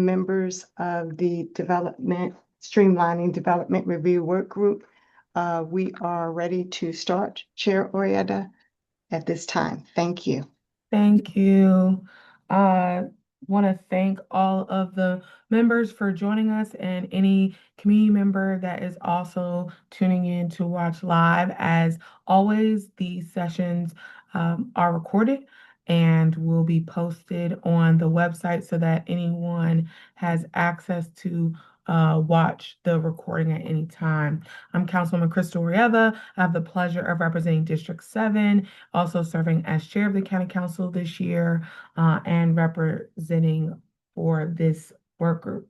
members of the Streamlining Development Review Work Group. We are ready to start. Chair Orietta, at this time. Thank you. Thank you. I want to thank all of the members for joining us and any community member that is also tuning in to watch live. As always, these sessions are recorded and will be posted on the website so that anyone has access to watch the recording at any time. I'm Councilwoman Crystal Rieva. I have the pleasure of representing District 7, also serving as chair of the County Council this year and representing for this work group.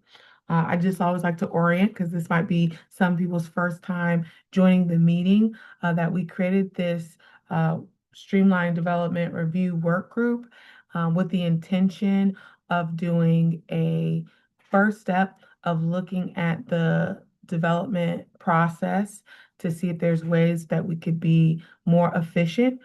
I just always like to orient, because this might be some people's first time joining the meeting, that we created this Streamline Development Review Work Group with the intention of doing a first step of looking at the development process to see if there's ways that we could be more efficient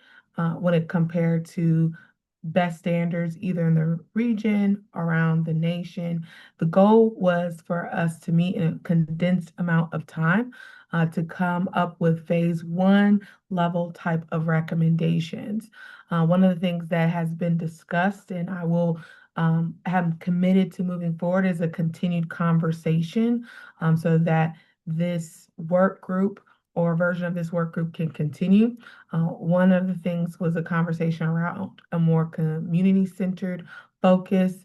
when it compared to best standards either in the region, around the nation. The goal was for us to meet in a condensed amount of time to come up with phase 1 level type of recommendations. One of the things that has been discussed, and I will have committed to moving forward, is a continued conversation so that this work group or version of this work group can continue. One of the things was a conversation around a more community-centered focus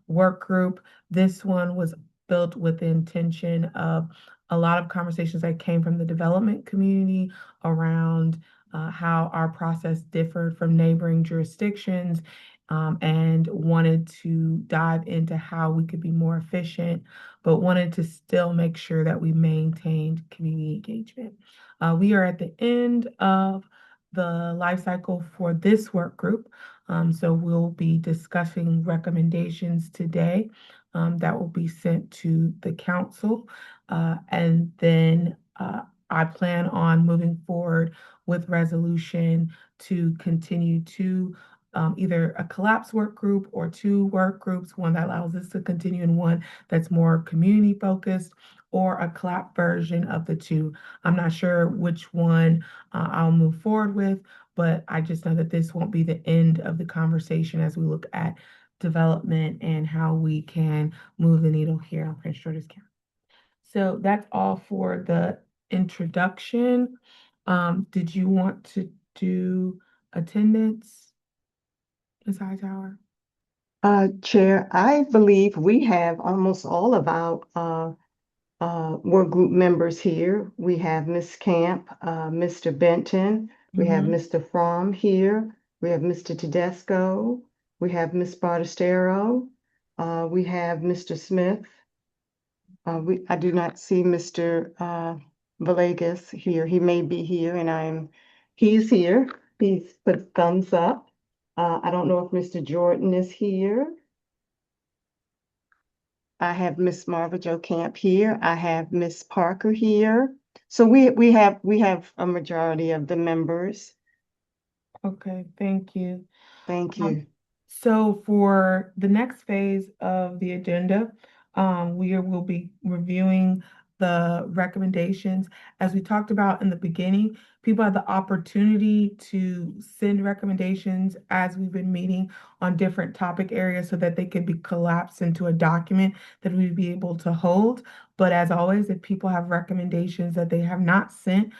work group. This one was built with the intention of a lot of conversations that came from the development community around how our process differed from neighboring jurisdictions, and wanted to dive into how we could be more efficient, but wanted to still make sure that we maintained community engagement. We are at the end of the life cycle for this work group. So we'll be discussing recommendations today that will be sent to the council. And then I plan on moving forward with resolution to continue to either a collapse work group or 2 work groups, one that allows us to continue and one that's more community focused, or a collapse version of the 2. I'm not sure which one I'll move forward with, but I just know that this won't be the end of the conversation as we look at development and how we can move the needle here on Prince George's County. So that's all for the introduction. Did you want to do attendance? Ms. Hightower? Chair, I believe we have almost all of our work group members here. We have Ms. Camp, Mr. Benton, we have Mr. Fromm here, we have Mr. Tedesco, we have Ms. Bartestero, we have Mr. Smith. I do not see Mr. Villegas here. He may be here, and he's here. He's put thumbs up. I don't know if Mr. Jordan is here. I have Miss Marva Jo Camp here. I have Miss Parker here. So we have a majority of the members. Okay, thank you. Thank you. So for the next phase of the agenda, we will be reviewing the recommendations. As we talked about in the beginning, people have the opportunity to send recommendations as we've been meeting on different topic areas so that they can be collapsed into a document that we'd be able to hold. But as always, if people have recommendations that they have not sent,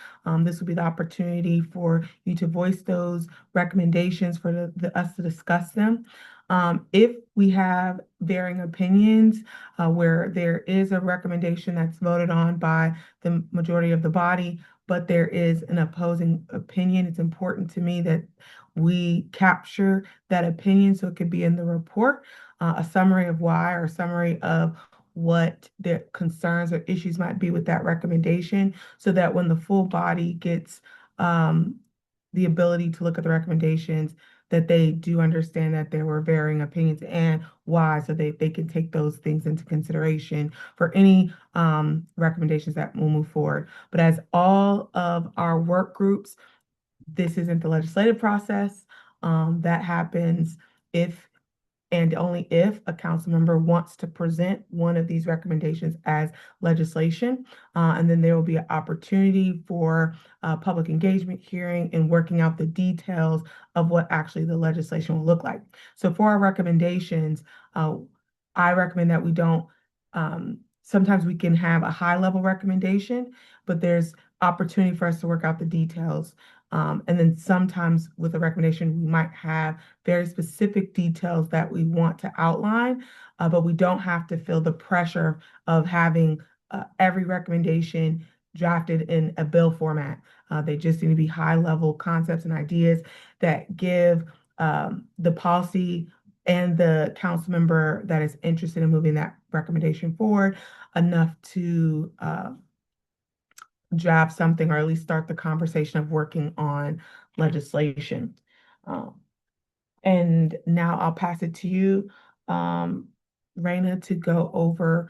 this will be the opportunity for you to voice those recommendations for us to discuss them. If we have varying opinions where there is a recommendation that's voted on by the majority of the body, but there is an opposing opinion, it's important to me that we capture that opinion so it could be in the report, a summary of why or a summary of what the concerns or issues might be with that recommendation, so that when the full body gets the ability to look at the recommendations, that they do understand that there were varying opinions and why, so they can take those things into consideration for any recommendations that will move forward. But as all of our work groups, this isn't the legislative process. That happens if and only if a council member wants to present one of these recommendations as legislation. And then there will be an opportunity for public engagement hearing and working out the details of what actually the legislation will look like. So for our recommendations, I recommend that we don't, sometimes we can have a high level recommendation, but there's opportunity for us to work out the details. And then sometimes with a recommendation, we might have very specific details that we want to outline, but we don't have to feel the pressure of having every recommendation drafted in a bill format. They just need to be high level concepts and ideas that give the policy and the council member that is interested in moving that recommendation forward enough to draft something or at least start the conversation of working on legislation. And now I'll pass it to you, Raina, to go over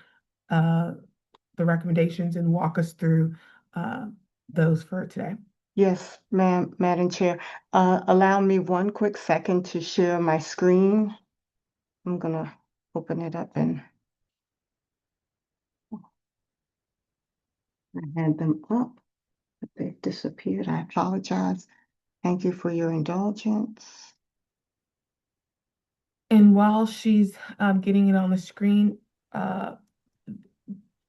the recommendations and walk us through those for today. Yes, ma'am, Madam Chair. Allow me one quick second to share my screen. I'm gonna open it up and I had them up, but they've disappeared. I apologize. Thank you for your indulgence. And while she's getting it on the screen, uh,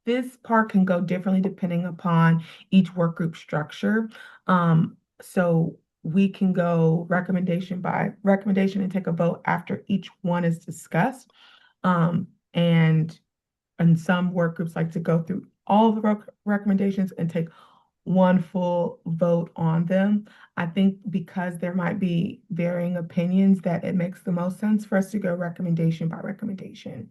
this part can go differently depending upon each work group structure. So we can go recommendation by recommendation and take a vote after each one is discussed. And some work groups like to go through all the recommendations and take one full vote on them. I think because there might be varying opinions that it makes the most sense for us to go recommendation by recommendation.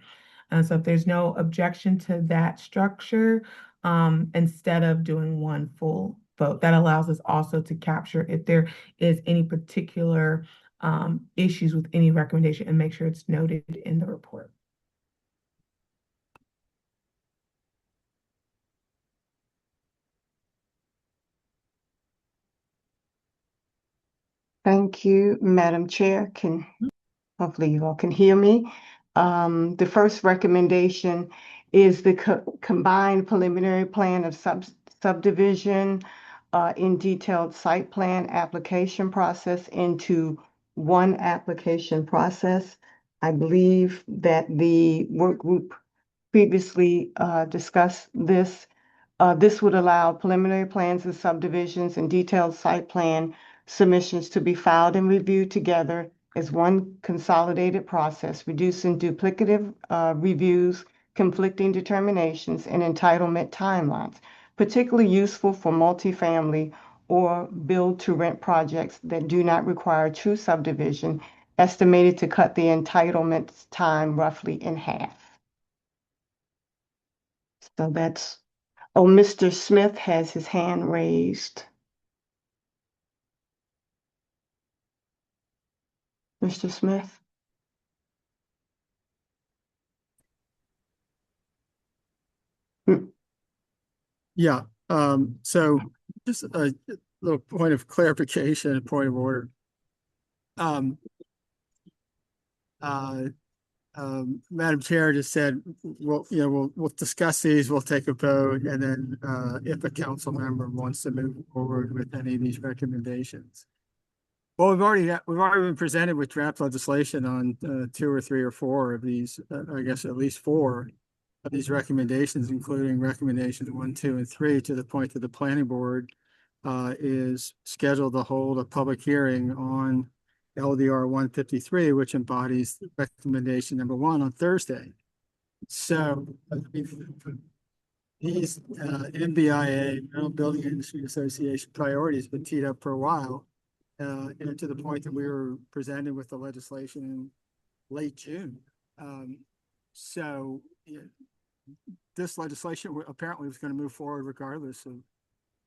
So if there's no objection to that structure, instead of doing one full vote, that allows us also to capture if there is any particular issues with any recommendation and make sure it's noted in the report. Thank you, Madam Chair. Hopefully you all can hear me. The first recommendation is the combined preliminary plan of subdivision in detailed site plan application process into one application process. I believe that the work group previously discussed this. This would allow preliminary plans and subdivisions and detailed site plan submissions to be filed and reviewed together as one consolidated process, reducing duplicative reviews, conflicting determinations, and entitlement timelines, particularly useful for multifamily or build-to-rent projects that do not require true subdivision, estimated to cut the entitlement time roughly in half. So that's, oh, Mr. Smith has his hand raised. Mr. Smith? Yeah, so just a little point of clarification and point of order. Um, Madam Chair just said, we'll discuss these, we'll take a vote, and then if a council member wants to move forward with any of these recommendations. Well, we've already been presented with draft legislation on 2 or 3 or 4 of these, I guess at least 4 of these recommendations, including recommendations 1, 2, and 3, to the point that the planning board is scheduled to hold a public hearing on LDR 153, which embodies recommendation number 1 on Thursday. So these MBIA, Maryland Building Industry Association priorities, have been teed up for a while, to the point that we were presented with the legislation in late June. So this legislation apparently was going to move forward regardless of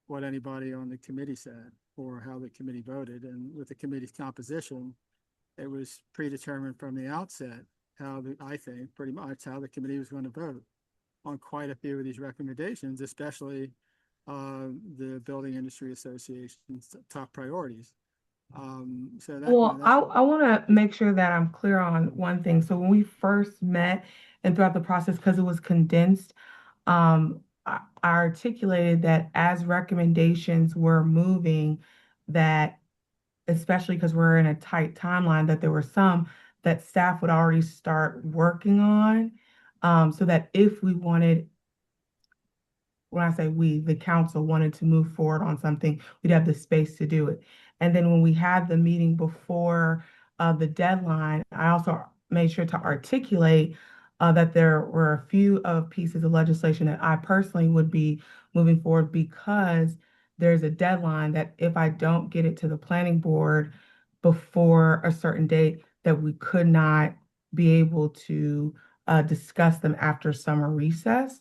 what anybody on the committee said or how the committee voted. And with the committee's composition, it was predetermined from the outset I think pretty much how the committee was going to vote on quite a few of these recommendations, especially the Building Industry Association's top priorities. So that, Well, I want to make sure that I'm clear on one thing. So when we first met and throughout the process, because it was condensed, I articulated that as recommendations were moving, that especially because we're in a tight timeline, that there were some that staff would already start working on, so that if we wanted, when I say we, the council wanted to move forward on something, we'd have the space to do it. And then when we had the meeting before the deadline, I also made sure to articulate that there were a few of pieces of legislation that I personally would be moving forward because there's a deadline that if I don't get it to the planning board before a certain date, that we could not be able to discuss them after summer recess.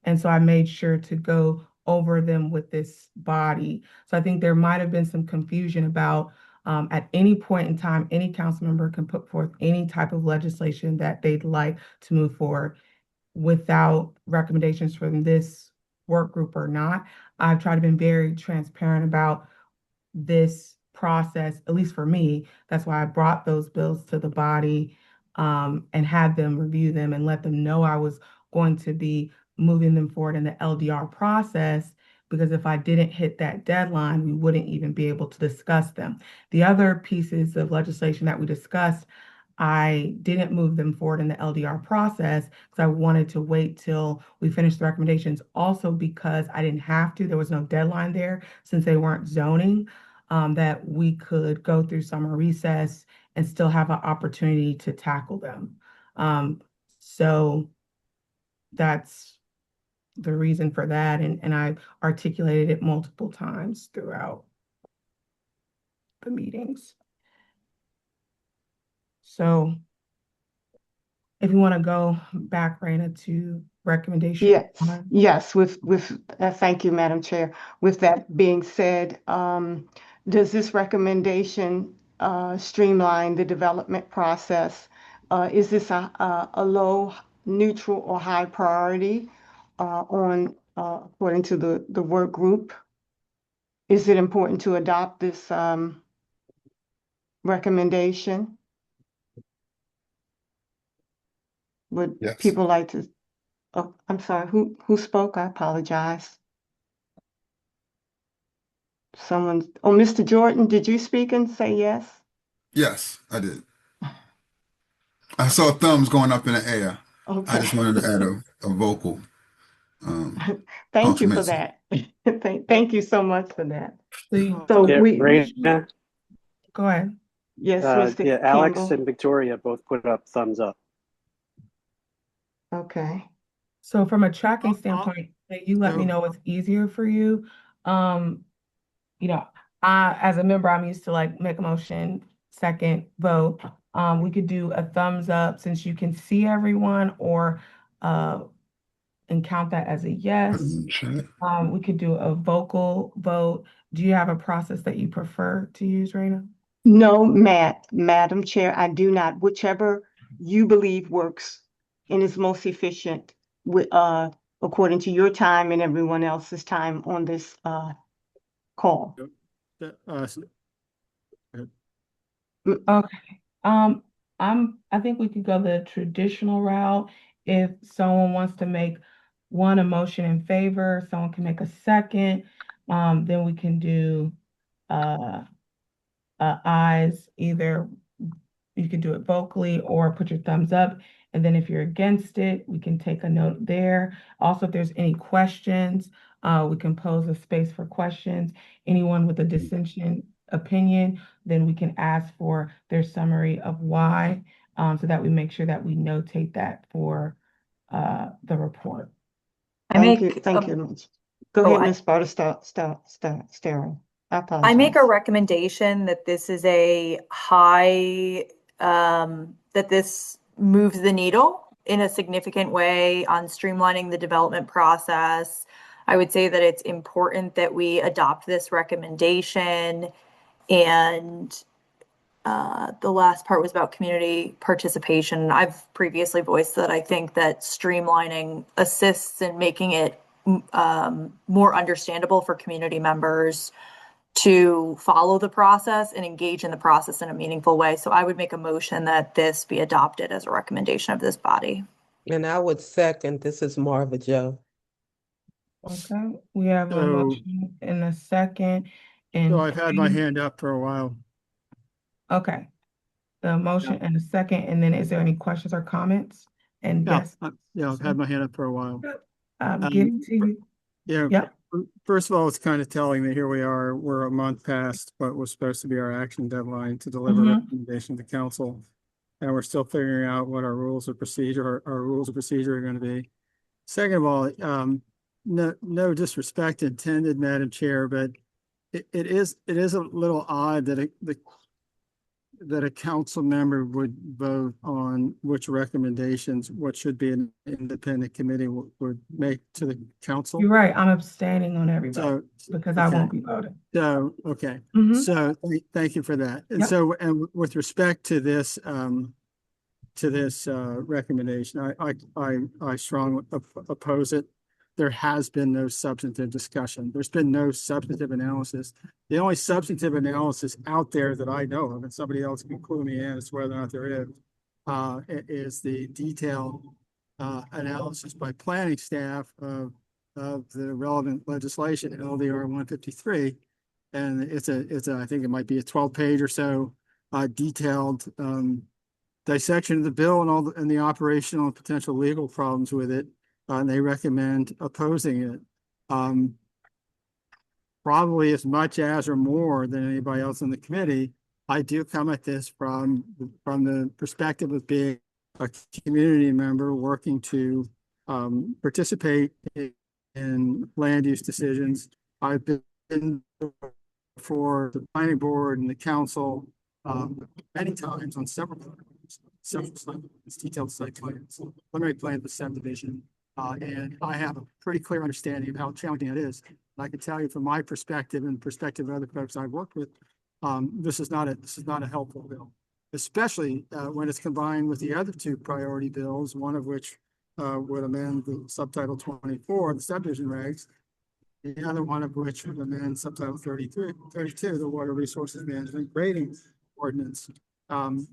And so I made sure to go over them with this body. So I think there might have been some confusion about at any point in time, any council member can put forth any type of legislation that they'd like to move forward without recommendations from this work group or not. I've tried to be very transparent about this process, at least for me. That's why I brought those bills to the body and had them review them and let them know I was going to be moving them forward in the LDR process. Because if I didn't hit that deadline, we wouldn't even be able to discuss them. The other pieces of legislation that we discussed, I didn't move them forward in the LDR process because I wanted to wait till we finished the recommendations. Also, because I didn't have to, there was no deadline there since they weren't zoning, that we could go through summer recess and still have an opportunity to tackle them. So that's the reason for that. And I articulated it multiple times throughout the meetings. So if you want to go back, Raina, to recommendation. Yes, thank you, Madam Chair. With that being said, does this recommendation streamline the development process? Is this a low, neutral, or high priority according to the work group? Is it important to adopt this recommendation? Would Yes. people like to? Oh, I'm sorry. Who spoke? I apologize. Oh, Mr. Jordan, did you speak and say yes? Yes, I did. I saw thumbs going up in the air. I just Okay. wanted to add a vocal Thank you for confirmation. that. Thank you so much for that. So So Yeah, we, Raina, go ahead. yes, Mr. yeah, Alex Campbell. and Victoria both put up thumbs up. Okay. So from a tracking Oh, standpoint, you let me so- know what's easier for you. Um, you know, as a member, I'm used to like make a motion, second vote. We could do a thumbs up since you can see everyone or and count that as a Put it yes. in the chat. We could do a vocal vote. Do you have a process that you prefer to use, Raina? No, Madam Chair, I do not. Whichever you believe works and is most efficient with according to your time and everyone else's time on this call. so- Okay. I think we could go the traditional route. If someone wants to make a motion in favor, someone can make a second. Then we can do uh ayes, either you can do it vocally or put your thumbs up. And then if you're against it, we can take a note there. Also, if there's any questions, we can pose a space for questions. Anyone with a dissension opinion, then we can ask for their summary of why, so that we make sure that we notate that for the report. Thank you. Thank you much. Go Oh, ahead, Ms. Sterile. I I make a apologize. recommendation that this is a high, that this moves the needle in a significant way on streamlining the development process. I would say that it's important that we adopt this recommendation. And the last part was about community participation. I've previously voiced that I think that streamlining assists in making it more understandable for community members to follow the process and engage in the process in a meaningful way. So I would make a motion that this be adopted as a recommendation of this body. And I would second, this is Marva Joe. Okay, we have a So- motion and a second. So And I've had my hand up for a while. okay, the motion and a second, and then is there any questions or comments? And Yeah, yes, yeah, I've had my hand up for a while. I'm getting to you. Yeah. Yep. First of all, it's kind of telling that here we are, we're a month past what was supposed to be our action deadline to deliver Mhm. recommendation to council. And we're still figuring out what our rules of procedure, our rules of procedure are going to be. Second of all, no disrespect intended, Madam Chair, but it is a little odd that a council member would vote on which recommendations, what should be an independent committee would make to the council. You're right, I'm abstaining on every vote So, because I okay. won't be voting. So, okay, Mhm. so thank you for that. And Yep. so, and with respect to this recommendation, I strongly oppose it. There has been no substantive discussion. There's been no substantive analysis. The only substantive analysis out there that I know of, and somebody else can clue me in as to whether or not there is the detailed analysis by planning staff of the relevant legislation, LDR 153. And it's I think it might be a 12-page or so detailed dissection of the bill and the operational and potential legal problems with it. And they recommend opposing it. Probably as much as or more than anybody else in the committee. I do come at this from the perspective of being a community member working to participate in land use decisions. I've been for the planning board and the council many times on several detailed site plans, preliminary plan for subdivision. And I have a pretty clear understanding of how challenging it is. And I can tell you from my perspective and perspective of other folks I've worked with, this is not a helpful bill, especially when it's combined with the other two priority bills, one of which would amend the subtitle 24, the subdivision regs, the other one of which would amend subtitle 32, the water resources management grading ordinance.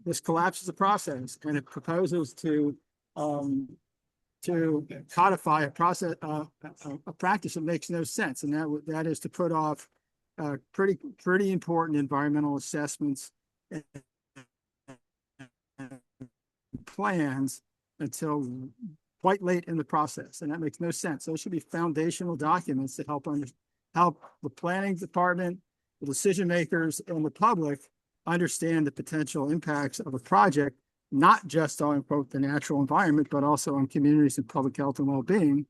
This collapses the process, and it proposes to codify a process, a practice that makes no sense, and that is to put off pretty important environmental assessments and plans until quite late in the process, and that makes no sense. Those should be foundational documents that help the planning department, the decision makers, and the public understand the potential impacts of a project, not just on, quote, the natural environment, but also on communities and public health and well-being.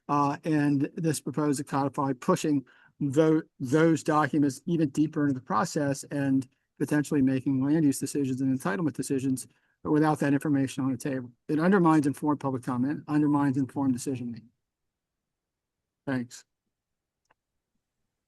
And this proposed to codify pushing those documents even deeper into the process and potentially making land use decisions and entitlement decisions without that information on the table. It undermines informed public comment, undermines informed decision making. Thanks.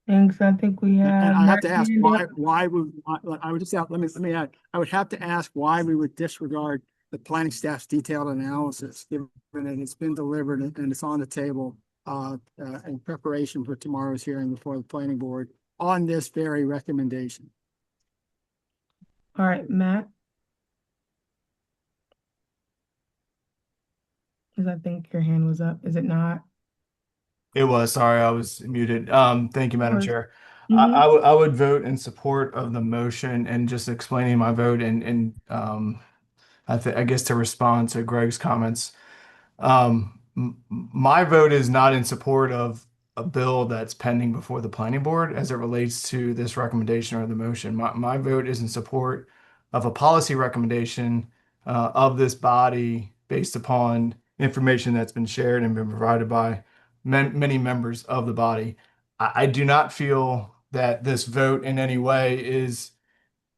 Thanks, I think we have. And I have to ask Martin. why I would just let me add, I would have to ask why we would disregard the planning staff's detailed analysis, given that it's been delivered and it's on the table in preparation for tomorrow's hearing before the planning board on this very recommendation. All right, Matt. Because I think your hand was up, is it not? It was, sorry, I was muted. Thank you, Madam course. Chair. Mhm. I would vote in support of the motion and just explaining my vote and I guess to respond to Greg's comments. My vote is not in support of a bill that's pending before the planning board as it relates to this recommendation or the motion. My vote is in support of a policy recommendation of this body based upon information that's been shared and been provided by many members of the body. I do not feel that this vote in any way is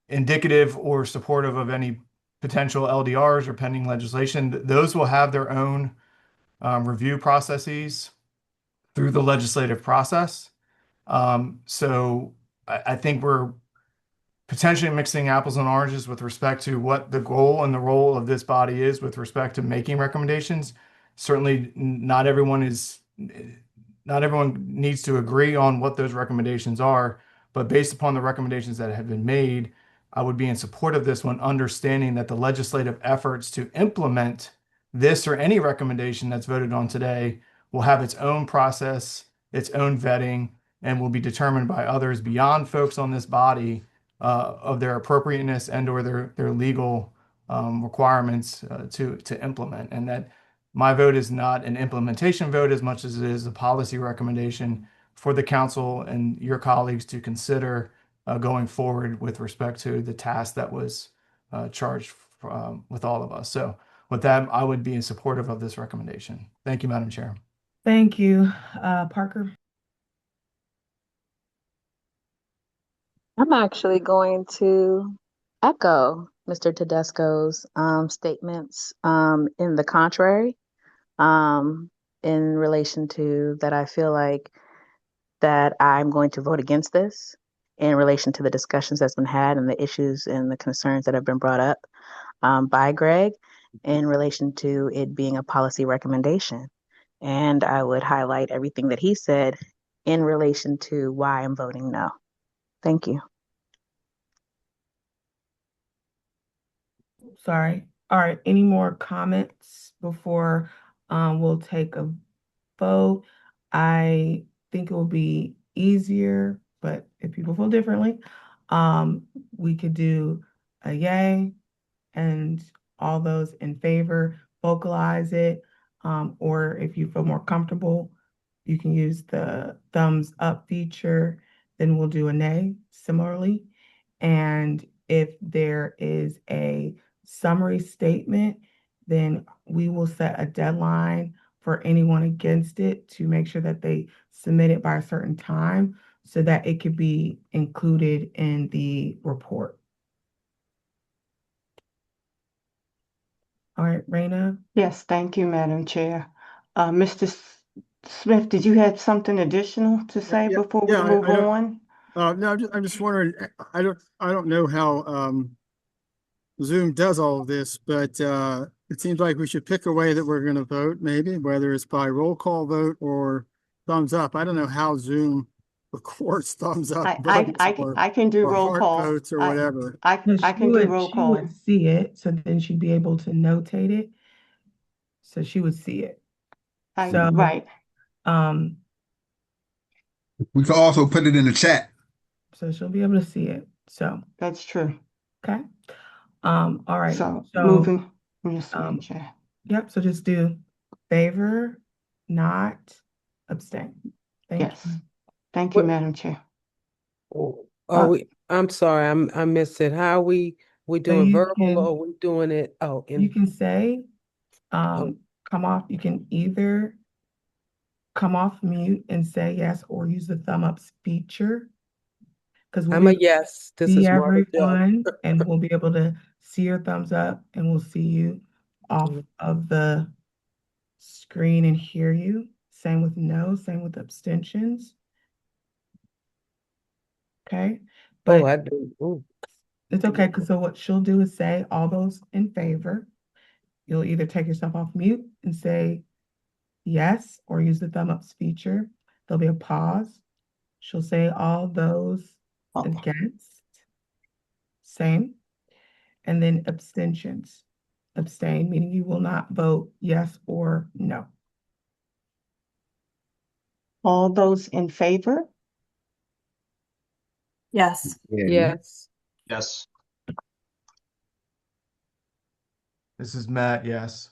indicative or supportive of any potential LDRs or pending legislation. Those will have their own review processes through the legislative process. So I think we're potentially mixing apples and oranges with respect to what the goal and the role of this body is with respect to making recommendations. Certainly not everyone needs to agree on what those recommendations are, But based upon the recommendations that have been made, I would be in support of this one, understanding that the legislative efforts to implement this or any recommendation that's voted on today will have its own process, its own vetting, and will be determined by others beyond folks on this body of their appropriateness and or their legal requirements to implement. And that my vote is not an implementation vote as much as it is a policy recommendation for the council and your colleagues to consider going forward with respect to the task that was charged with all of us. So with that, I would be in supportive of this recommendation. Thank you, Madam Chair. Thank you, Parker. I'm actually going to echo Mr. Tedesco's statements in the contrary, in relation to that I feel like that I'm going to vote against this in relation to the discussions that's been had and the issues and the concerns that have been brought up by Greg in relation to it being a policy recommendation. And I would highlight everything that he said in relation to why I'm voting no. Thank you. Sorry. All right. Any more comments before we'll take a vote? I think it will be easier, but if people feel differently, we could do a yay and all those in favor vocalize it. Or if you feel more comfortable, you can use the thumbs up feature. Then we'll do a nay similarly. And if there is a summary statement, then we will set a deadline for anyone against it to make sure that they submit it by a certain time so that it could be included in the report. All right, Raina? Yes, thank you, Madam Chair. Mr. Smith, did you have something additional to say before we move I don't, on? no, I'm just wondering, I don't know how Zoom does all of this, but it seems like we should pick a way that we're going to vote, maybe, whether it's by roll call vote or thumbs up. I don't know how Zoom records thumbs up votes I can do or roll heart call. votes or whatever. I can do roll She call. would see it, so then she'd be able to notate it. So she would see it. So, Right. We can also put it in the chat. So she'll be able to see it. So That's true. okay. All right. So So moving. Yes, Madam Chair. yep. So just do favor, not abstain. Thank Yes. you. Thank you, What- Madam Chair. I'm sorry, I missed it. How we doing you verbal can- or we doing it? Oh, You can say, come off. You can either come off mute and say yes, or use the thumb up feature. Because I'm a yes. This see is Marva Joe. everyone, and we'll be able to see your thumbs up, and we'll see you off of the screen and hear you. Same with no, same with abstentions. Okay, but Oh, I do. Ooh. it's okay, because so what she'll do is say all those in favor. You'll either take yourself off mute and say yes, or use the thumb up feature. There'll be a pause. She'll say all those against. Same. And then abstentions. Abstain, meaning you will not vote yes or no. All those in favor? Yes. Yes. Yes. This is Matt. Yes.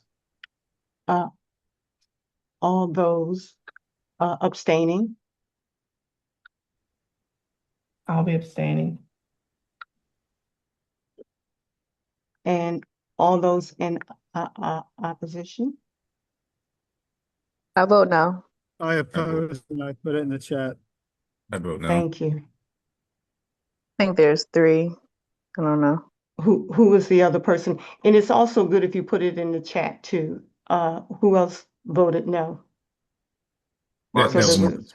All those abstaining? I'll be abstaining. And all those in opposition? I vote no. I oppose and I put it in the chat. I vote no. Thank you. I think there's 3. I don't know. Who was the other person? And it's also good if you put it in the chat too. Who else voted no? Mark So Nelson.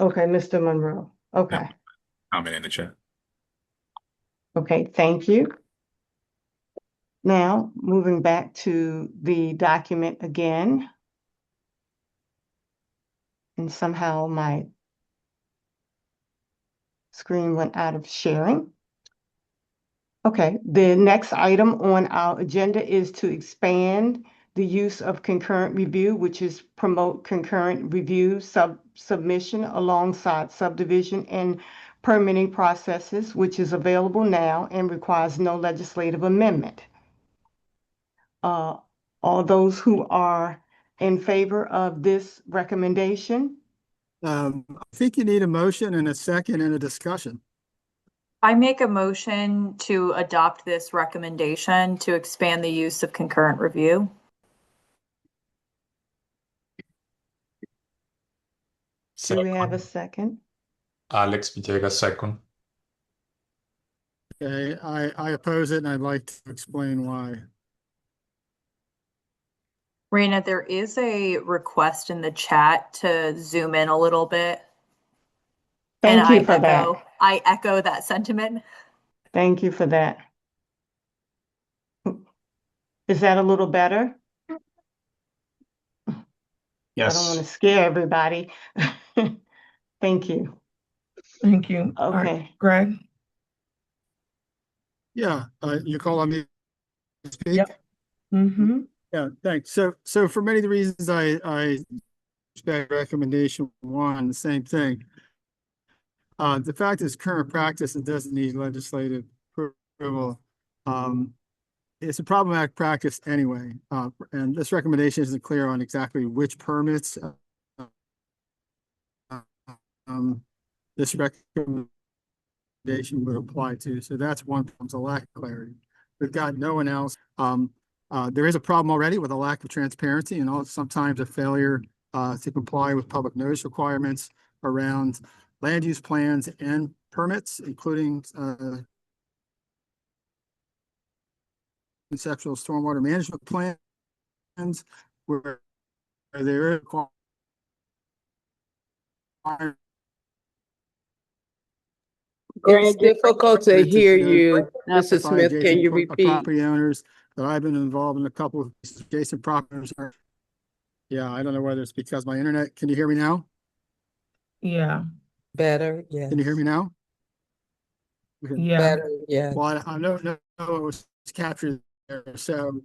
okay, Mr. Monroe. Okay. Comment in the chat. Okay, thank you. Now, moving back to the document again. And somehow my screen went out of sharing. Okay, the next item on our agenda is to expand the use of concurrent review, which is promote concurrent review submission alongside subdivision and permitting processes, which is available now and requires no legislative amendment. All those who are in favor of this recommendation? I think you need a motion and a second and a discussion. I make a motion to adopt this recommendation to expand the use of concurrent review. Do we have a second? Alex Villegas, second. Okay, I oppose it and I'd like to explain why. Raina, there is a request in the chat to zoom in a little bit. Thank you for that. I echo that sentiment. Thank you for that. Is that a little better? I don't want to scare everybody. Thank you. Thank you. All right, Okay. Greg? Yeah, you call on me to speak? Yep. Mm-hmm. Yeah, thanks. So for many of the reasons I respect recommendation one, the same thing. The fact is current practice, it doesn't need legislative approval. It's a problematic practice anyway. And this recommendation isn't clear on exactly which permits this recommendation would apply to. So that's one problem, a lack of clarity. We've got no one else. There is a problem already with a lack of transparency and also sometimes a failure to comply with public notice requirements around land use plans and permits, including conceptual stormwater management plans, where there is It's difficult to hear you, Mrs. Smith. Can you repeat? Property owners that I've been involved in a couple of adjacent properties. Yeah, I don't know whether it's because my internet. Can you hear me now? Yeah. Better, yes. Can you hear me now? Yeah. Better, yeah. Well, I don't know it was captured there. So,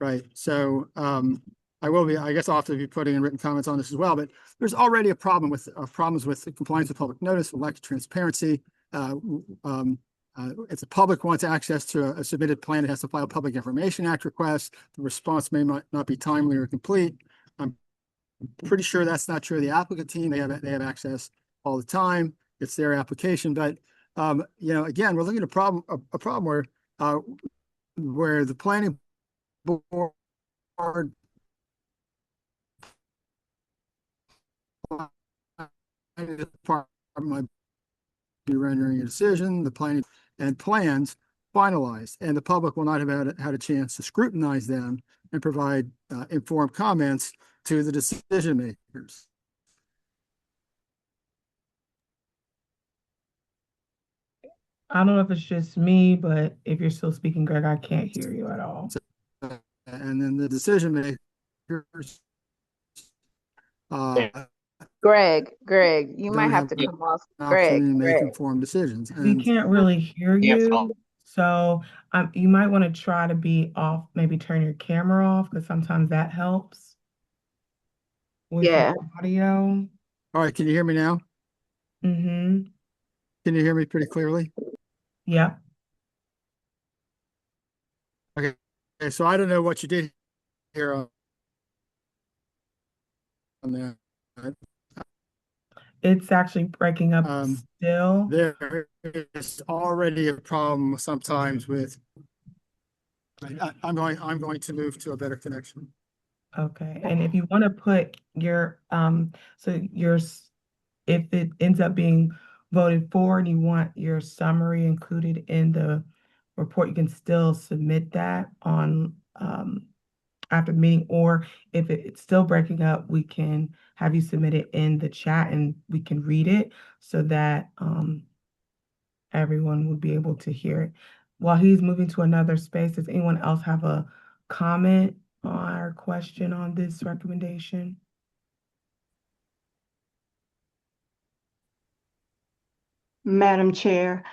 right. So, I will be, I guess I'll have to be putting in written comments on this as well, but there's already a problem with problems with compliance with public notice, lack of transparency. If the public wants access to a submitted plan, it has to file a Public Information Act request. The response may not be timely or complete. I'm pretty sure that's not true of the applicant team. They have access all the time. It's their application, but you know, again, we're looking at a problem where the planning board might be rendering a decision, the planning and plans finalized, and the public will not have had a chance to scrutinize them and provide informed comments to the decision makers. I don't know if it's just me, but if you're still speaking, Greg, I can't hear you at all. And then the decision makers Greg, you might have to come off. Greg, make informed decisions. We can't really hear you, so you might want to try to be off, maybe turn your camera off, because sometimes that helps with the audio. All right, can you hear me now? Mm-hmm. Can you hear me pretty clearly? Yeah. Okay, so I don't know what you did here on that. It's actually breaking up still. There is already a problem sometimes with. I'm going to move to a better connection. Okay, and if you want to put your if it ends up being voted for and you want your summary included in the report, you can still submit that on after the meeting, or if it's still breaking up, we can have you submit it in the chat and we can read it so that everyone will be able to hear it. While he's moving to another space, does anyone else have a comment or question on this recommendation? Madam Chair,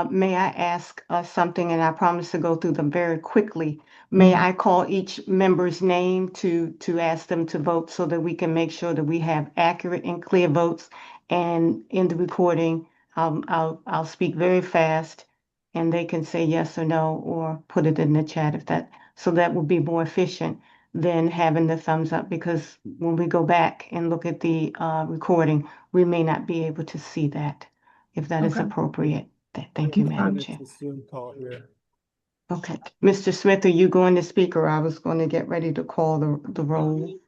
may I ask something, and I promise to go through them very quickly. May Mhm. I call each member's name to ask them to vote so that we can make sure that we have accurate and clear votes? And in the recording, I'll speak very fast, and they can say yes or no, or put it in the chat if that, so that would be more efficient than having the thumbs up, because when we go back and look at the recording, we may not be able to see that if that is Okay. appropriate. Thank you, Madam Chair. It's a Zoom call here. Okay. Mr. Smith, are you going to speak, or I was going to get ready to call the roll?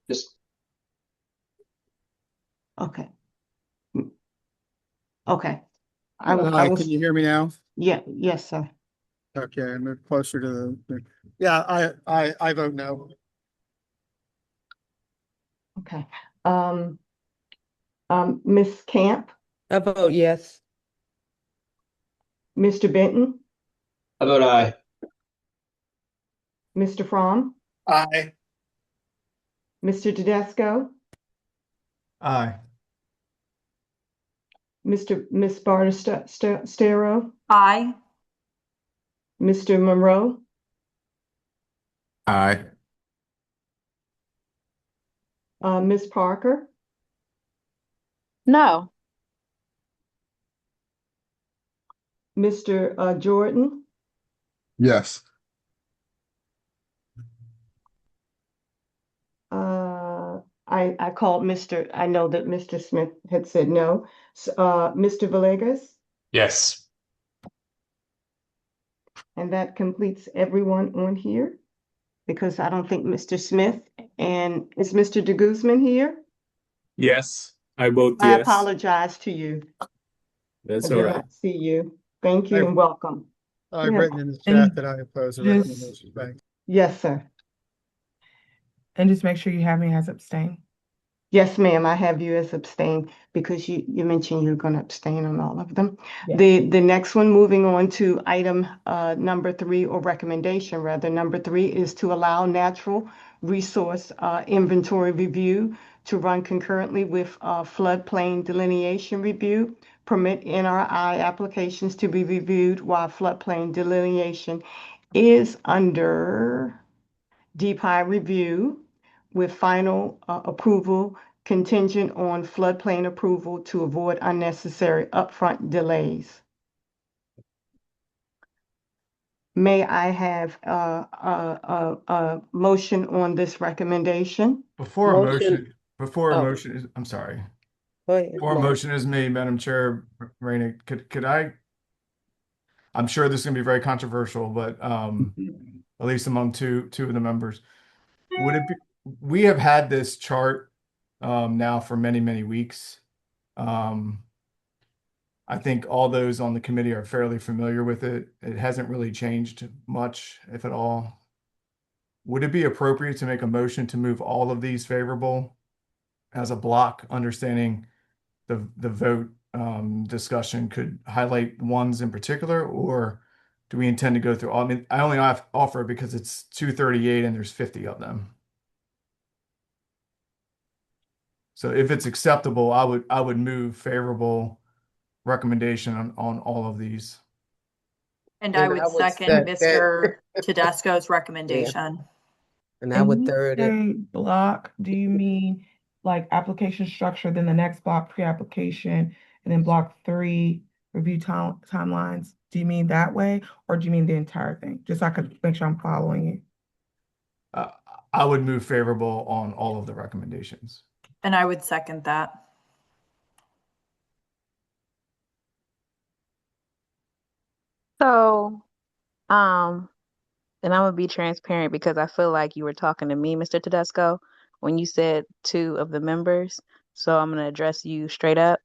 Just Okay. Okay. I was, Can you hear me now? yeah, yes, sir. Okay, I'm closer to yeah, I vote no. Okay. Ms. Camp, I vote yes. Mr. Benton, I vote aye. Mr. Fromm, Aye. Mr. Tedesco, Aye. Ms. Barter-Stero, Aye. Mr. Monroe, Aye. Ms. Parker, No. Mr. Jordan, Yes. I called Mr. I know that Mr. Smith had said no. Mr. Villegas, Yes. and that completes everyone on here, because I don't think Mr. Smith and is Mr. De Guzman here? Yes, I vote I yes. apologize to you. That's I all did right. not see you. Thank you and welcome. I've Yeah. written in the And chat that I oppose the just- recommendation. Thanks. Yes, sir. And just make sure you have me as abstain. Yes, ma'am, I have you as abstain because you mentioned you're going to abstain on all of them. Yes. The next one, moving on to item number 3, or recommendation rather, number 3 is to allow natural resource inventory review to run concurrently with floodplain delineation review. Permit NRI applications to be reviewed while floodplain delineation is under DPI review, with final approval contingent on floodplain approval to avoid unnecessary upfront delays. May I have a motion on this recommendation? Before a Motion. motion is, I'm sorry. Go ahead, Before a Mark. motion is made, Madam Chair, Raina, could I? I'm sure this is going to be very controversial, but at least among two of the members, would it be? We have had this chart now for many, many weeks. I think all those on the committee are fairly familiar with it. It hasn't really changed much, if at all. Would it be appropriate to make a motion to move all of these favorable as a block, understanding the vote discussion could highlight ones in particular, or do we intend to go through all? I mean, I only offer it because it's 238 and there's 50 of them. So if it's acceptable, I would move favorable recommendation on all of these. And I would second Mr. Tedesco's recommendation. And I would third it. When you say block, do you mean like application structure, then the next block pre-application, and then block 3 review timelines? Do you mean that way, or do you mean the entire thing? Just so I could make sure I'm following you. I would move favorable on all of the recommendations. And I would second that. So, and I'm gonna be transparent because I feel like you were talking to me, Mr. Tedesco, when you said 2 of the members. So I'm gonna address you straight up.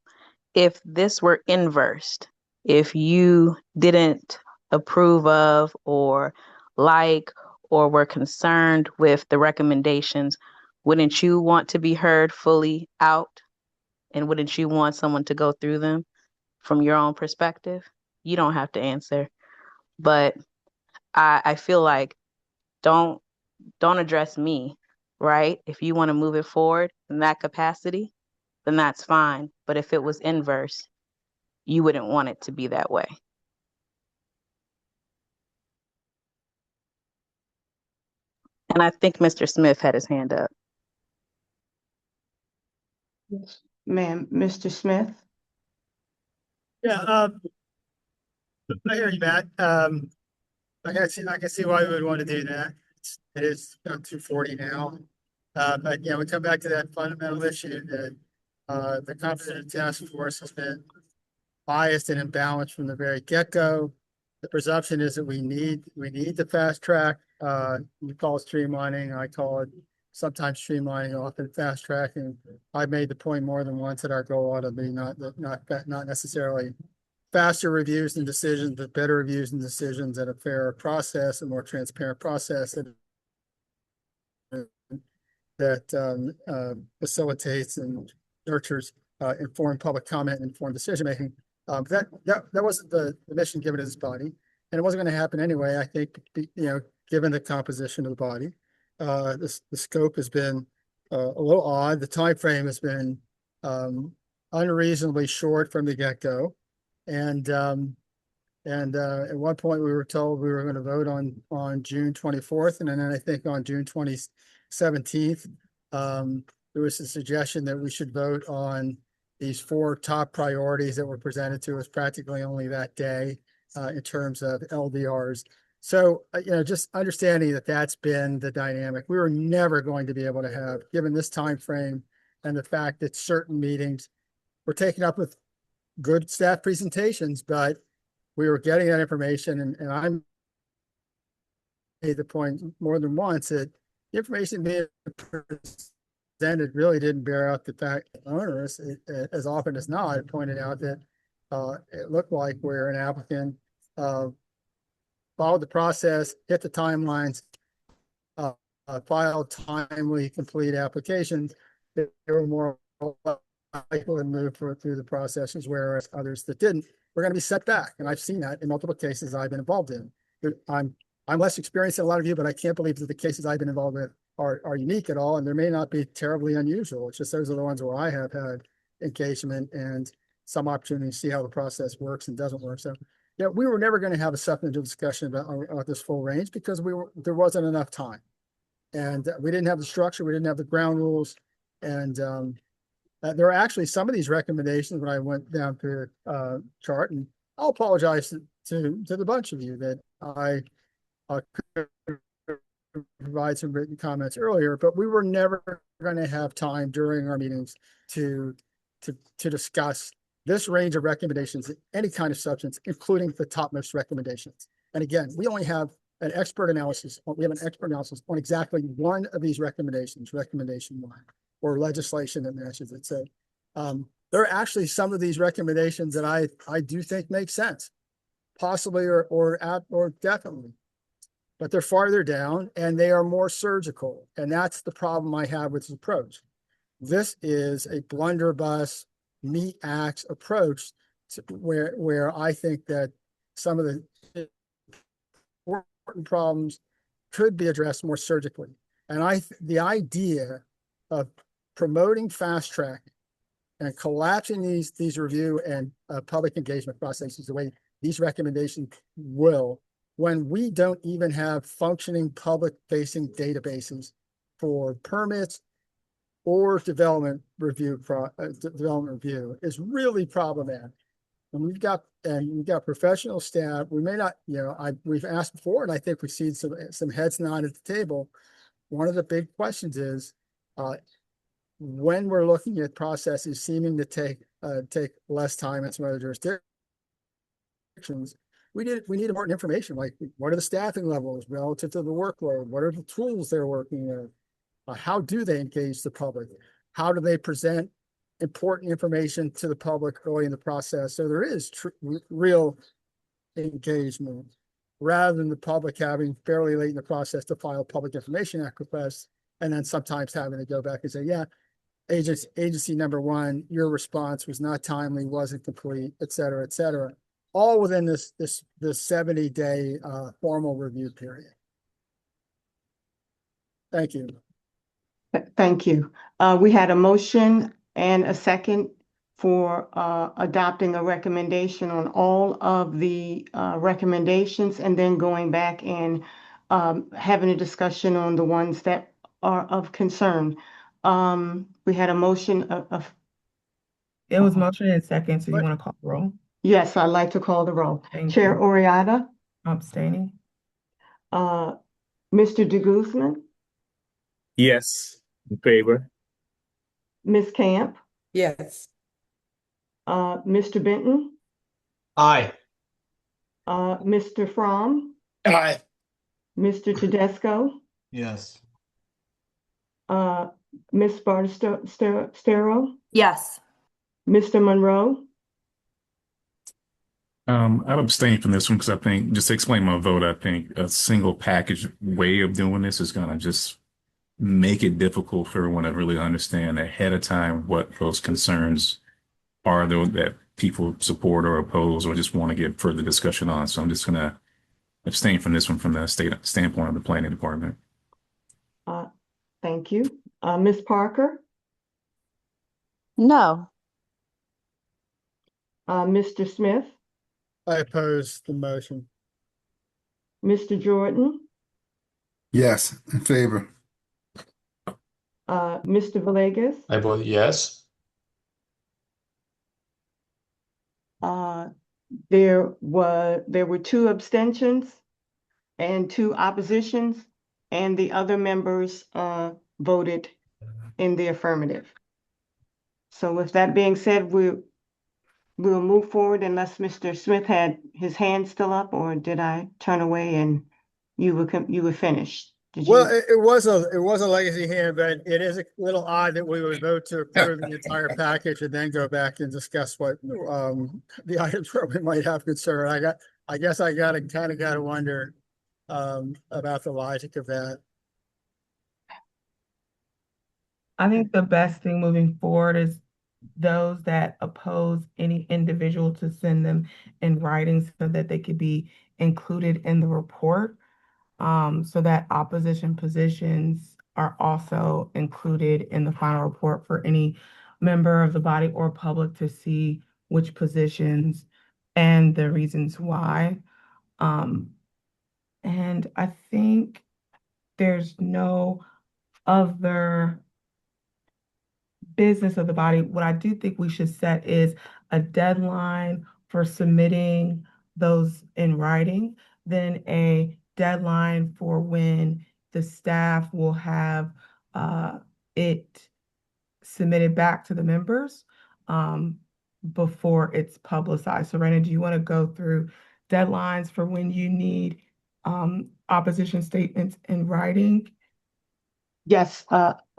If this were inversed, if you didn't approve of or like or were concerned with the recommendations, wouldn't you want to be heard fully out? And wouldn't you want someone to go through them from your own perspective? You don't have to answer, but I feel like don't address me, right? If you want to move it forward in that capacity, then that's fine. But if it was inverse, you wouldn't want it to be that way. And I think Mr. Smith had his hand up. Ma'am, Mr. Smith? Yeah, I hear you, Matt. I can see why we would want to do that. It is about 2:40 now. But yeah, we come back to that fundamental issue that the composition task force has been biased and imbalanced from the very get-go. The presumption is that we need the fast track. You call it streamlining, I call it sometimes streamlining, often fast tracking. I've made the point more than once that our goal ought to be not necessarily faster reviews and decisions, but better reviews and decisions at a fairer process, a more transparent process that facilitates and nurtures informed public comment and informed decision making. That wasn't the mission given to this body, and it wasn't going to happen anyway. I think, given the composition of the body, the scope has been a little odd. The time frame has been unreasonably short from the get-go, and at one point we were told we were going to vote on June 24th, and then I think on June 17th, there was a suggestion that we should vote on these 4 top priorities that were presented to us practically only that day in terms of LDRs. So, just understanding that that's been the dynamic. We were never going to be able to have, given this time frame and the fact that certain meetings were taken up with good staff presentations, but we were getting that information, and I made the point more than once that the information being presented really didn't bear out the fact that owners, as often as not, it pointed out that it looked like where an applicant followed the process, hit the timelines, filed timely, complete applications, they were more likely to move through the processes, whereas others that didn't were going to be set back. And I've seen that in multiple cases I've been involved in. I'm less experienced than a lot of you, but I can't believe that the cases I've been involved with are unique at all, and there may not be terribly unusual. It's just those are the ones where I have had engagement and some opportunity to see how the process works and doesn't work. So, yeah, we were never going to have a substantive discussion about this full range because there wasn't enough time, and we didn't have the structure, we didn't have the ground rules, and there are actually some of these recommendations when I went down to chart, and I'll apologize to the bunch of you that I could provide some written comments earlier, but we were never going to have time during our meetings to discuss this range of recommendations, any kind of substance, including the topmost recommendations. And again, we only have an expert analysis. We have an expert analysis on exactly one of these recommendations, recommendation 1, or legislation that matches it. So there are actually some of these recommendations that I do think make sense, possibly or definitely, but they're farther down and they are more surgical. And that's the problem I have with this approach. This is a blunderbuss, meat axe approach to where I think that some of the important problems could be addressed more surgically. And the idea of promoting fast track and collapsing these review and public engagement processes the way these recommendations will, when we don't even have functioning public-facing databases for permits or development review, is really problematic. And we've got professional staff. We may not, we've asked before, and I think we've seen some heads nod at the table. One of the big questions is when we're looking at processes seeming to take less time in some other jurisdictions, we need important information, like what are the staffing levels relative to the workload? What are the tools they're working with? How do they engage the public? How do they present important information to the public early in the process? So there is real engagement, rather than the public having fairly late in the process to file Public Information Act requests, and then sometimes having to go back and say, yeah, agency number 1, your response was not timely, wasn't complete, et cetera, all within this 70-day formal review period. Thank you. Thank you. We had a motion and a second for adopting a recommendation on all of the recommendations and then going back and having a discussion on the ones that are of concern. We had a motion of It was motion and second, so you want to call the roll? yes, I'd like to call the roll. Thank Chair you. Oriata, Abstaining. Mr. De Guzman, Yes. In favor. Ms. Camp, Yes. Mr. Benton, Aye. Mr. Fromm, Aye. Mr. Tedesco, Yes. Ms. Bartestero, Yes. Mr. Monroe. I'd abstain from this one because I think, just to explain my vote, I think a single package way of doing this is gonna just make it difficult for everyone to really understand ahead of time what those concerns are, though, that people support or oppose or just want to get further discussion on. So I'm just gonna abstain from this one from the standpoint of the planning department. Thank you. Ms. Parker, No. Mr. Smith, I oppose the motion. Mr. Jordan, Yes, in favor. Mr. Villegas, I vote yes. there were 2 abstentions and 2 oppositions, and the other members voted in the affirmative. So with that being said, we'll move forward unless Mr. Smith had his hand still up, or did I turn away and you were finished? Did Well, you? it was a legacy hand, but it is a little odd that we would vote to approve the entire package and then go back and discuss what the items where we might have concern. I guess I gotta wonder about the logic of that. I think the best thing moving forward is those that oppose any individual to send them in writing so that they could be included in the report. So that opposition positions are also included in the final report for any member of the body or public to see which positions and the reasons why. And I think there's no other business of the body. What I do think we should set is a deadline for submitting those in writing, then a deadline for when the staff will have it submitted back to the members before it's publicized. So Raina, do you want to go through deadlines for when you need opposition statements in writing? Yes,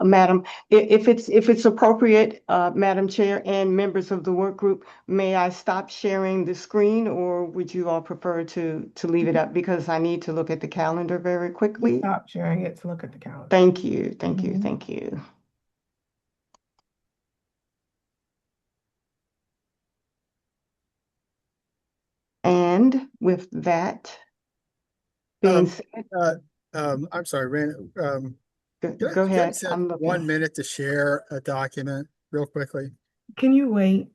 Madam, if it's appropriate, Madam Chair and members of the work group, may I stop sharing the screen, or would you all prefer to leave it up because I need to look at the calendar very quickly? Stop sharing it to look at the calendar. Thank you, thank you, thank you. And with that being said, I'm sorry, Rand. go ahead. I'm looking. 1 minute to share a document real quickly. Can you wait?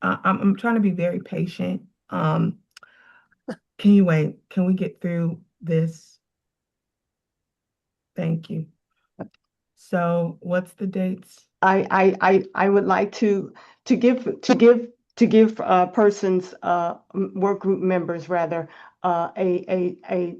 I'm trying to be very patient. Can you wait? Can we get through this? Thank you. So what's the dates? I would like to give persons, work group members rather, a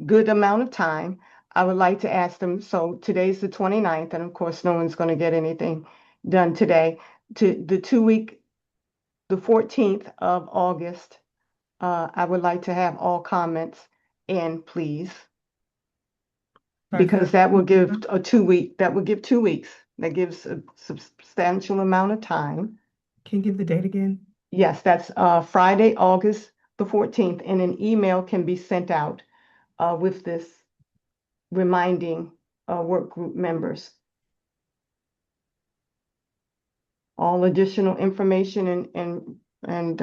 good amount of time. I would like to ask them, so today's the 29th, and of course, no one's going to get anything done today. To the 2-week, the 14th of August, I would like to have all comments in, please. Because that will give a 2-week, that will give 2 weeks. That gives a substantial amount of time. Can you give the date again? Yes, that's Friday, August the 14th, and an email can be sent out with this reminding work group members. All additional information and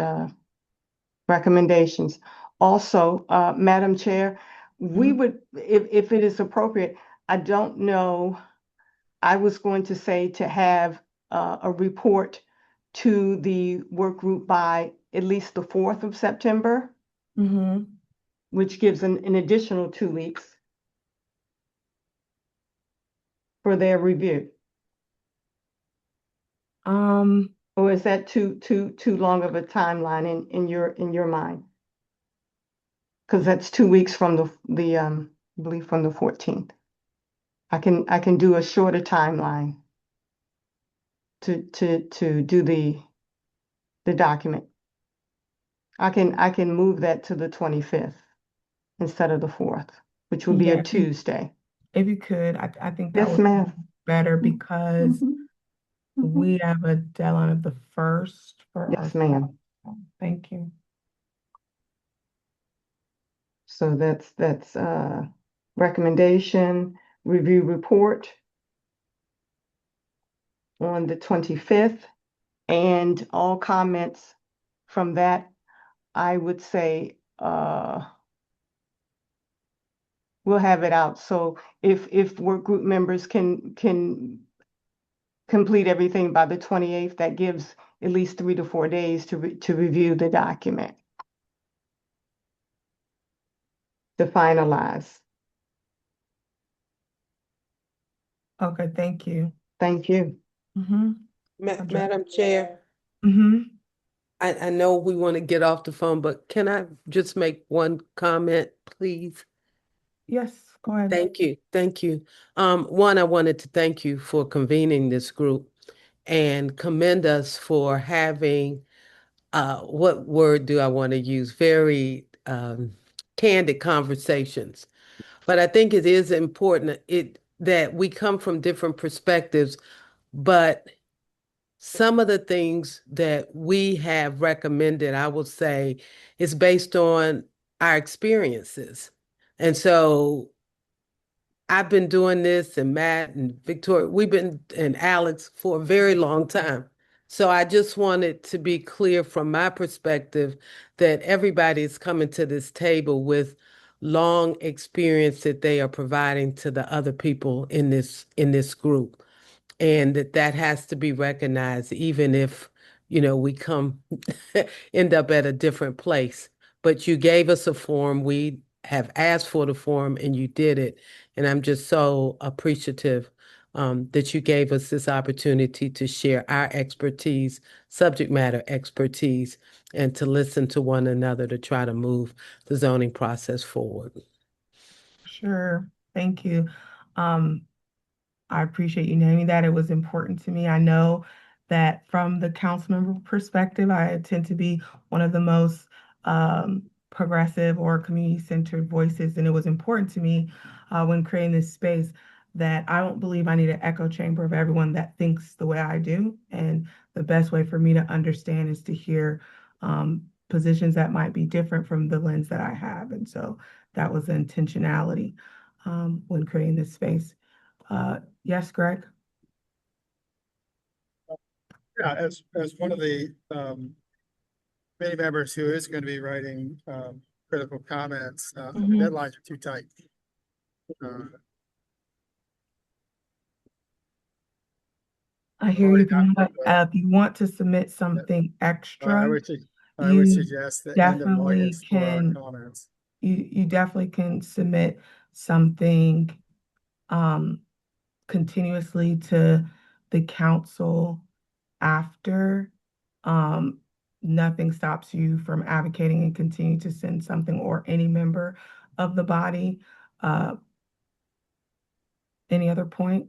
recommendations. Also, Madam Chair, we would, if it is appropriate, I don't know, I was going to say to have a report to the work group by at least the 4th of September, which gives an additional 2 weeks for their review. Or is that too long of a timeline in your mind? Because that's 2 weeks from the I believe from the 14th. I can do a shorter timeline to do the document. I can move that to the 25th instead of the 4th, which would be a Tuesday. If you could, I think that Yes, would be ma'am. better because we have a deadline of the 1st for our. Yes, ma'am. Thank you. So that's recommendation, review report on the 25th, and all comments from that, I would say, we'll have it out. So if work group members can complete everything by the 28th, that gives at least 3 to 4 days to review the document, to finalize. Okay, thank you. Thank you. Madam Chair, Mm-hmm. I know we want to get off the phone, but can I just make one comment, please? Yes, go ahead. Thank you. Thank you. One, I wanted to thank you for convening this group and commend us for having, what word do I want to use? Very candid conversations. But I think it is important that we come from different perspectives, but some of the things that we have recommended, I will say, is based on our experiences. And so I've been doing this, and Matt and Victoria, and Alex for a very long time. So I just wanted to be clear from my perspective that everybody is coming to this table with long experience that they are providing to the other people in this group. And that has to be recognized, even if, we end up at a different place. But you gave us a form. We have asked for the form, and you did it. And I'm just so appreciative that you gave us this opportunity to share our expertise, subject matter expertise, and to listen to one another to try to move the zoning process forward. Sure. Thank you. I appreciate you naming that. It was important to me. I know that from the council member perspective, I tend to be one of the most progressive or community-centered voices, and it was important to me when creating this space that I don't believe I need an echo chamber of everyone that thinks the way I do, and the best way for me to understand is to hear positions that might be different from the lens that I have, and so that was the intentionality when creating this space. Yes, Greg? Yeah, as one of the committee members who is going to be writing critical comments, deadlines are too tight. I hear you, but if you want to submit something extra, I would you suggest that end of definitely August for our can. comments. You definitely can submit something continuously to the council after. Nothing stops you from advocating and continue to send something, or any member of the body. Any other point?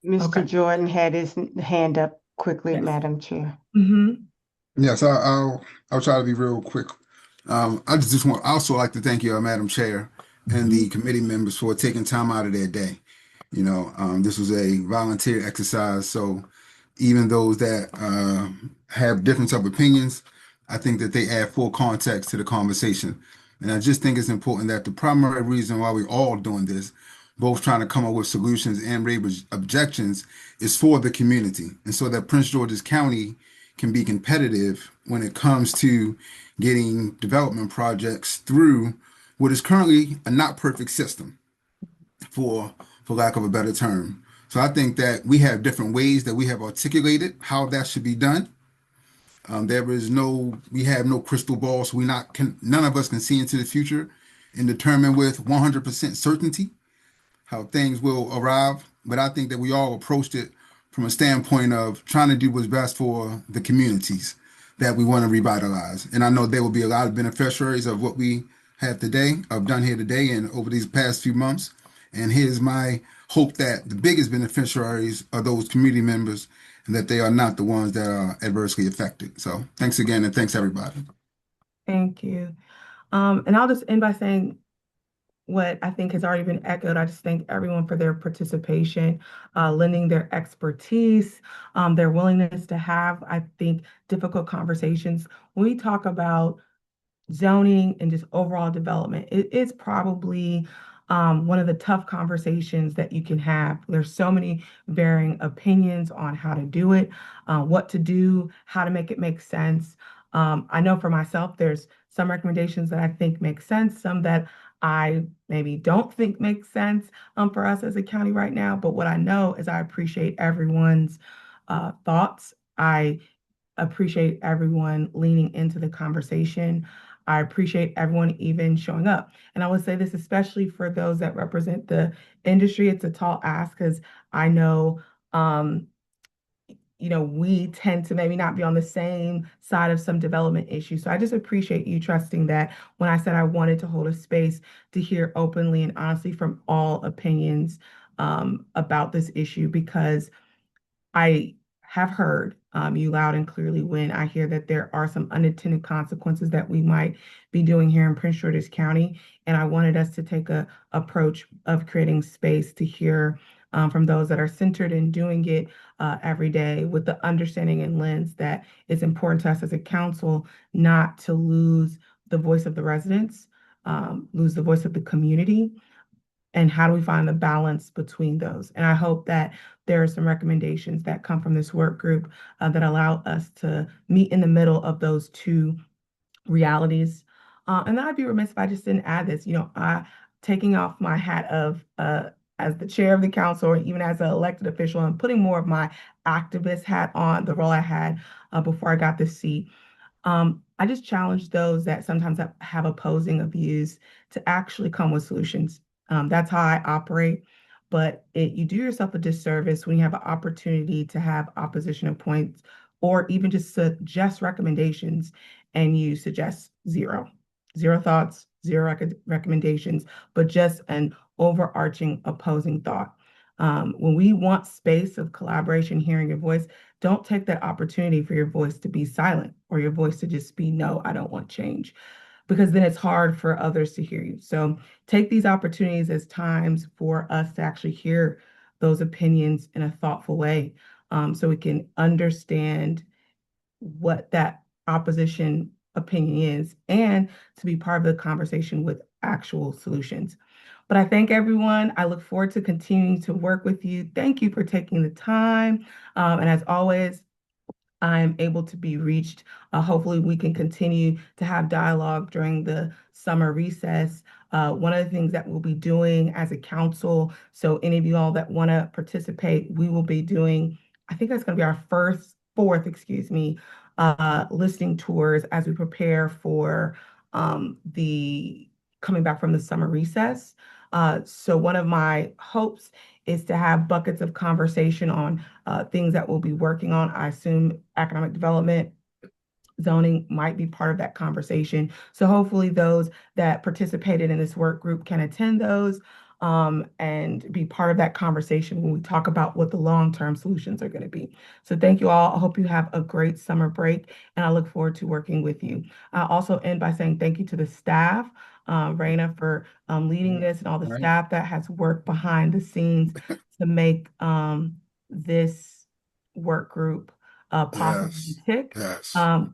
Mr. Jordan had his hand up quickly, Madam Chair. Yes, I'll try to be real quick. I just want also like to thank you, Madam Chair, and the committee members for taking time out of their day. This was a volunteer exercise, so even those that have difference of opinions, I think that they add full context to the conversation. And I just think it's important that the primary reason why we're all doing this, both trying to come up with solutions and raise objections, is for the community. And so that Prince George's County can be competitive when it comes to getting development projects through what is currently a not perfect system. for lack of a better term. So I think that we have different ways that we have articulated how that should be done. We have no crystal ball, so none of us can see into the future and determine with 100% certainty how things will arrive. But I think that we all approached it from a standpoint of trying to do what's best for the communities that we want to revitalize. And I know there will be a lot of beneficiaries of what we have today, have done here today and over these past few months. And here's my hope that the biggest beneficiaries are those community members and that they are not the ones that are adversely affected. So thanks again, and thanks everybody. Thank you. And I'll just end by saying what I think has already been echoed. I just thank everyone for their participation, lending their expertise, their willingness to have, I think, difficult conversations. When we talk about zoning and just overall development, it is probably one of the tough conversations that you can have. There's so many varying opinions on how to do it, what to do, how to make it make sense. I know for myself, there's some recommendations that I think make sense, some that I maybe don't think make sense for us as a county right now. But what I know is I appreciate everyone's thoughts. I appreciate everyone leaning into the conversation. I appreciate everyone even showing up. And I would say this, especially for those that represent the industry, it's a tall ask because I know, we tend to maybe not be on the same side of some development issues. So I just appreciate you trusting that when I said I wanted to hold a space to hear openly and honestly from all opinions about this issue, because I have heard you loud and clearly when I hear that there are some unintended consequences that we might be doing here in Prince George's County. And I wanted us to take a approach of creating space to hear from those that are centered in doing it every day with the understanding and lens that it's important to us as a council not to lose the voice of the residents, lose the voice of the community. And how do we find the balance between those? And I hope that there are some recommendations that come from this work group that allow us to meet in the middle of those two realities. And then I'd be remiss if I just didn't add this, taking off my hat of as the chair of the council, or even as an elected official, and putting more of my activist hat on, the role I had before I got this seat. I just challenge those that sometimes have opposing views to actually come with solutions. That's how I operate. But you do yourself a disservice when you have an opportunity to have opposition points or even just suggest recommendations and you suggest zero thoughts, zero recommendations, but just an overarching opposing thought. When we want space of collaboration, hearing your voice, don't take that opportunity for your voice to be silent or your voice to just be, no, I don't want change, because then it's hard for others to hear you. So take these opportunities as times for us to actually hear those opinions in a thoughtful way, so we can understand what that opposition opinion is and to be part of the conversation with actual solutions. But I thank everyone. I look forward to continuing to work with you. Thank you for taking the time. And as always, I'm able to be reached. Hopefully we can continue to have dialogue during the summer recess. One of the things that we'll be doing as a council, so any of you all that want to participate, we will be doing, I think that's going to be our fourth, listening tours as we prepare for the coming back from the summer recess. So one of my hopes is to have buckets of conversation on things that we'll be working on. I assume economic development, zoning might be part of that conversation. So hopefully those that participated in this work group can attend those and be part of that conversation when we talk about what the long-term solutions are going to be. So thank you all. I hope you have a great summer break, and I look forward to working with you. I'll also end by saying thank you to the staff, Raina, for leading this, and all the staff that has worked behind the scenes to make this work group possible to tick.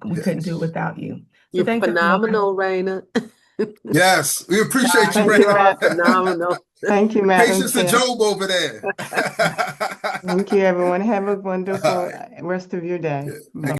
We couldn't do it without you. So You're phenomenal, Raina. Yes, we appreciate you, Thank you, Raina. Phenomenal. Thank you, Madam Patience to Chair. Job over there. Thank you, everyone. Have a wonderful rest of your day. Yeah.